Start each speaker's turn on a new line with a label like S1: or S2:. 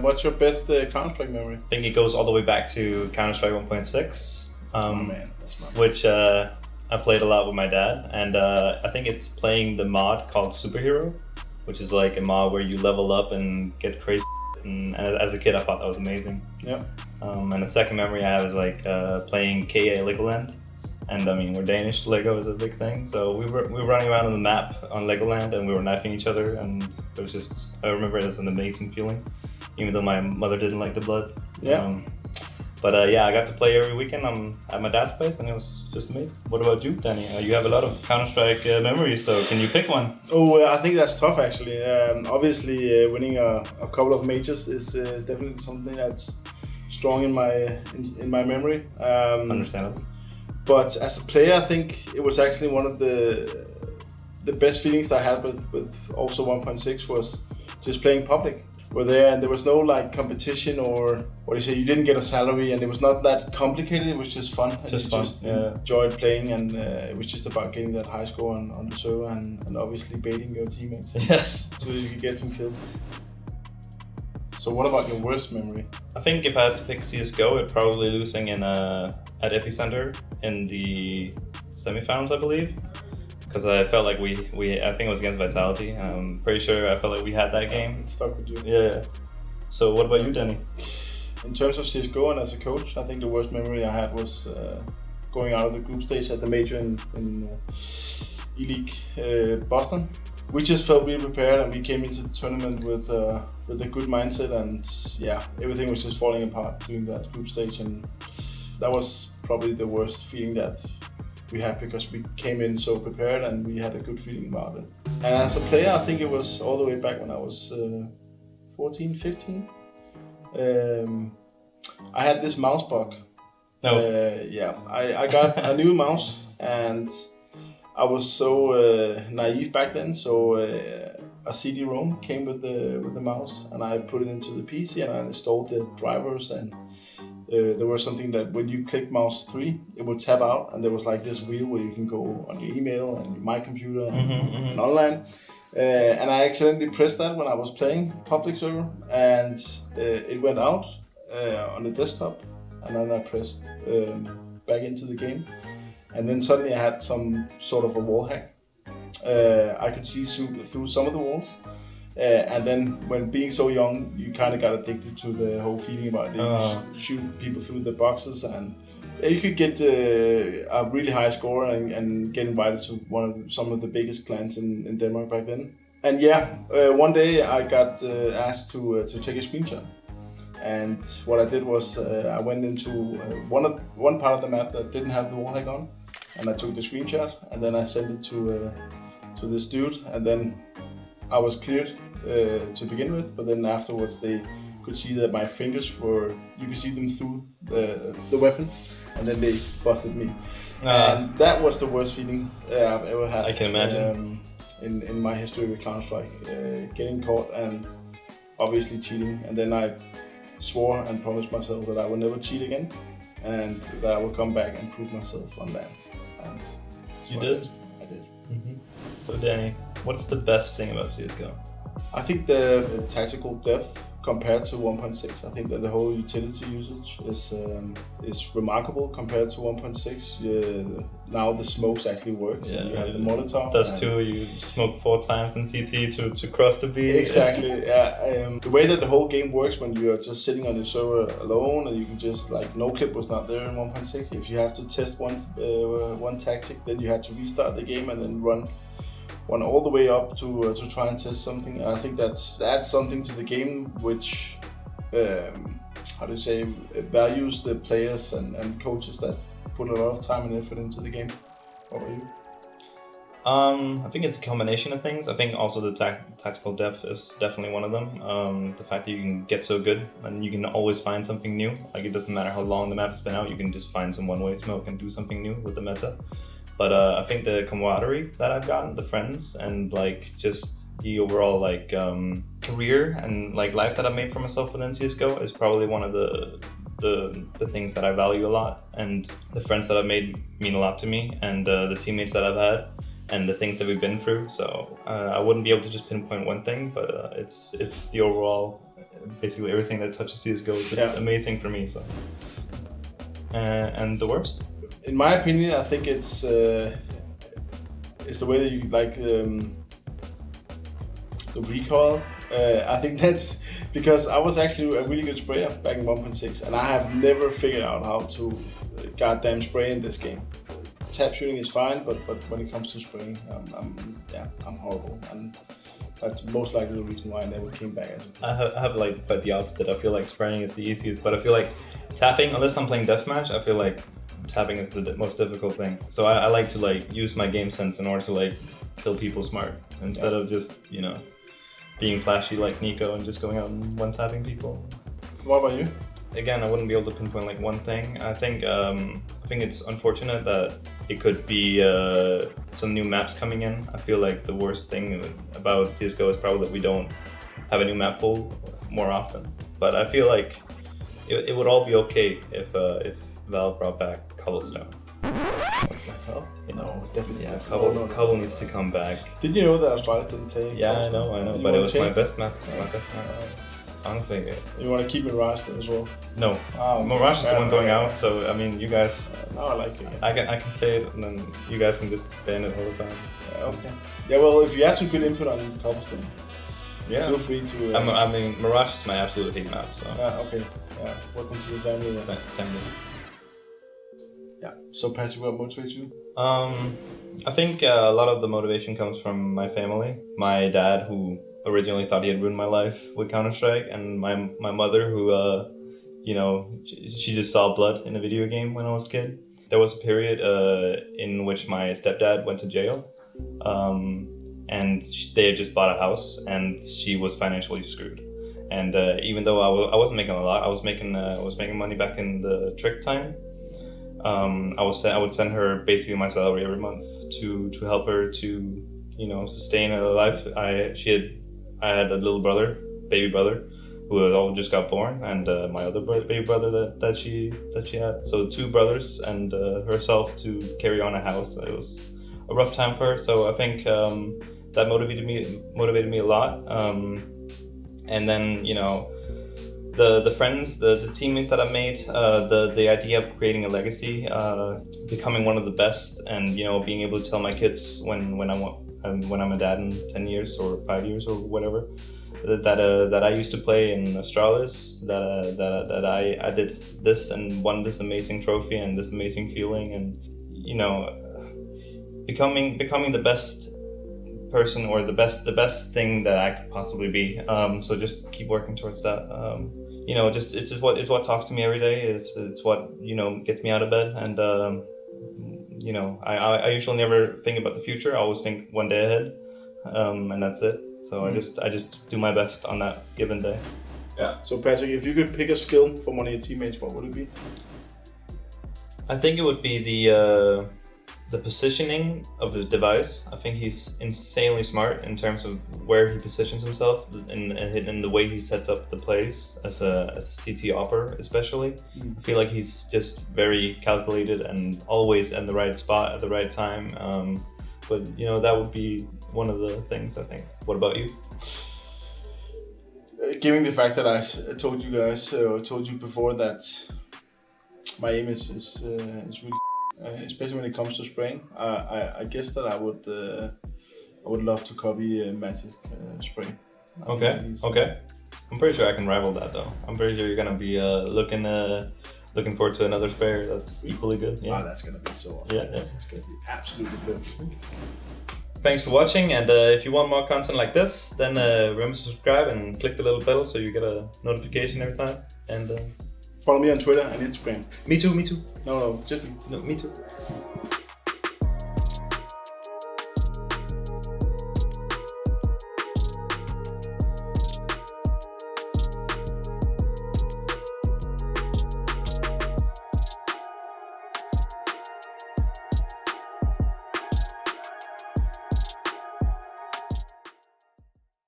S1: what's your best Counter-Strike memory?
S2: I think it goes all the way back to Counter-Strike 1.6,
S1: That's my man.
S2: which I played a lot with my dad, and I think it's playing the mod called Superhero, which is like a mod where you level up and get crazy. And as a kid, I thought that was amazing.
S1: Yeah.
S2: And the second memory I have is like playing KA Legoland. And I mean, we're Danish, Lego is a big thing. So we were running around on the map on Legoland and we were knifing each other. And it was just, I remember it as an amazing feeling, even though my mother didn't like the blood.
S1: Yeah.
S2: But yeah, I got to play every weekend at my dad's place and it was just amazing. What about you, Danny? You have a lot of Counter-Strike memories, so can you pick one?
S1: Oh, I think that's tough actually. Obviously, winning a couple of majors is definitely something that's strong in my memory.
S2: Understandable.
S1: But as a player, I think it was actually one of the best feelings I had with also 1.6 was just playing public. We're there and there was no like competition or what do you say, you didn't get a salary and it was not that complicated, it was just fun. And just enjoyed playing and it was just about getting that high score on the server and obviously baiting your teammates.
S2: Yes.
S1: So you could get some kills. So what about your worst memory?
S2: I think if I had to pick CSGO, it'd probably losing in at Epicenter in the semifinals, I believe. Because I felt like I think it was against Vitality. I'm pretty sure I felt like we had that game.
S1: It stuck with you.
S2: Yeah. So what about you, Danny?
S1: In terms of CSGO and as a coach, I think the worst memory I had was going out of the group stage at the major in E-League Boston. We just felt really prepared and we came into the tournament with a good mindset and yeah, everything was just falling apart during that group stage and that was probably the worst feeling that we had because we came in so prepared and we had a good feeling about it. And as a player, I think it was all the way back when I was 14, 15. I had this mouse bug. I got a new mouse and I was so naive back then, so a CD-ROM came with the mouse and I put it into the PC and I installed the drivers and there was something that when you click mouse 3, it would tab out and there was like this wheel where you can go on your email and my computer and online. And I accidentally pressed that when I was playing public server and it went out on the desktop and then I pressed back into the game. And then suddenly I had some sort of a wall hack. I could see through some of the walls. And then when being so young, you kind of got addicted to the whole feeling about it. Shoot people through the boxes and you could get a really high score and get invited to some of the biggest clans in Denmark back then. And yeah, one day I got asked to take a screenshot. And what I did was I went into one part of the map that didn't have the wall hack on, and I took the screenshot and then I sent it to this dude, and then I was cleared to begin with. But then afterwards they could see that my fingers you could see them through the weapon, and then they busted me. And that was the worst feeling I've ever had.
S2: I can imagine.
S1: In my history with Counter-Strike, getting caught and obviously cheating, and then I swore and promised myself that I would never cheat again and that I would come back and prove myself on that. And
S2: you did?
S1: I did.
S2: Mm-hmm. So Danny, what's the best thing about CSGO?
S1: I think the tactical depth compared to 1.6. I think that the whole utility usage is remarkable compared to 1.6. Now the smokes actually works.
S2: Yeah,
S1: you have the Molotov.
S2: Does too. You smoke 4 times in CT to cross the B.
S1: Exactly. Yeah. The way that the whole game works when you are just sitting on the server alone and you can just like no clip was not there in 1.6. If you have to test one tactic, then you have to restart the game and then run all the way up to try and test something. I think that adds something to the game which values the players and coaches that put a lot of time and effort into the game. What about you?
S2: I think it's a combination of things. I think also the tactical depth is definitely one of them. The fact that you can get so good and you can always find something new. Like it doesn't matter how long the map's been out, you can just find some one-way smoke and do something new with the meta. But I think the camaraderie that I've gotten, the friends, and like just the overall like career and like life that I've made for myself within CSGO is probably one of the things that I value a lot. And the friends that I've made mean a lot to me, and the teammates that I've had, and the things that we've been through. So I wouldn't be able to just pinpoint one thing, but it's the overall basically everything that touches CSGO is just amazing for me. So, and the worst?
S1: In my opinion, I think it's the way that you like the recoil. I think that's because I was actually a really good sprayer back in 1.6, and I have never figured out how to goddamn spray in this game. Tap shooting is fine, but when it comes to spraying, I'm horrible, and that's most likely the reason why I never came back as a player.
S2: I have like quite the opposite. I feel like spraying is the easiest, but I feel like tapping, unless I'm playing deathmatch, I feel like tapping is the most difficult thing. So I like to like use my game sense in order to like kill people smart instead of just, you know, being flashy like Nico and just going out and one-tapping people.
S1: What about you?
S2: Again, I wouldn't be able to pinpoint like one thing. I think it's unfortunate that it could be some new maps coming in. I feel like the worst thing about CSGO is probably that we don't have a new map pool more often. But I feel like it would all be okay if Valve brought back Cobblestone.
S1: Oh, no, definitely.
S2: Yeah, Cobble needs to come back.
S1: Did you know that Astralis didn't play?
S2: Yeah, I know, but it was my best map. Honestly,
S1: you want to keep Mirage then as well?
S2: No, Mirage is the one going out. So I mean, you guys.
S1: No, I like it. Yeah.
S2: I can play it, and then you guys can just ban it all the time.
S1: Okay. Yeah, well, if you have some good input on Cobblestone, feel free to.
S2: I mean, Mirage is my absolute hate map. So.
S1: Okay. Yeah. Welcome to the family.
S2: Thank you.
S1: Yeah. So Patrick, what motivates you?
S2: I think a lot of the motivation comes from my family. My dad, who originally thought he had ruined my life with Counter-Strike, and my mother, who you know, she just saw blood in a video game when I was a kid. There was a period in which my stepdad went to jail, and they had just bought a house, and she was financially screwed. And even though I wasn't making a lot, I was making money back in the trick time. I would send her basically my salary every month to help her to, you know, sustain her life. I had a little brother, baby brother, who just got born, and my other baby brother that she had. So 2 brothers and herself to carry on a house. It was a rough time for her. So I think that motivated me a lot. And then, you know, the friends, the teammates that I made, the idea of creating a legacy, becoming one of the best, and, you know, being able to tell my kids when I'm a dad in 10 years or 5 years or whatever, that I used to play in Astralis, that I did this and won this amazing trophy and this amazing feeling, and, you know, becoming the best person, or the best thing that I could possibly be. So just keep working towards that. You know, it's what talks to me every day. It's what, you know, gets me out of bed. And you know, I usually never think about the future. I always think one day ahead, and that's it. So I just do my best on that given day.
S1: Yeah. So Patrick, if you could pick a skill from one of your teammates, what would it be?
S2: I think it would be the positioning of the device. I think he's insanely smart in terms of where he positions himself and the way he sets up the plays as a CT opper, especially. I feel like he's just very calculated and always in the right spot at the right time. But, you know, that would be one of the things, I think. What about you?
S1: Given the fact that I told you guys, told you before that my aim is really, especially when it comes to spraying, I guess that I would love to copy Magic spray.
S2: Okay. I'm pretty sure I can rival that though. I'm pretty sure you're gonna be looking forward to another fair that's equally good. Yeah.
S1: Wow, that's gonna be so awesome.
S2: Yeah.
S1: It's gonna be absolutely perfect.
S2: Thanks for watching, and if you want more content like this, then remember to subscribe and click the little bell so you get a notification every time. And
S1: follow me on Twitter and Instagram.
S2: Me too.
S1: No, just me.
S2: No, me too.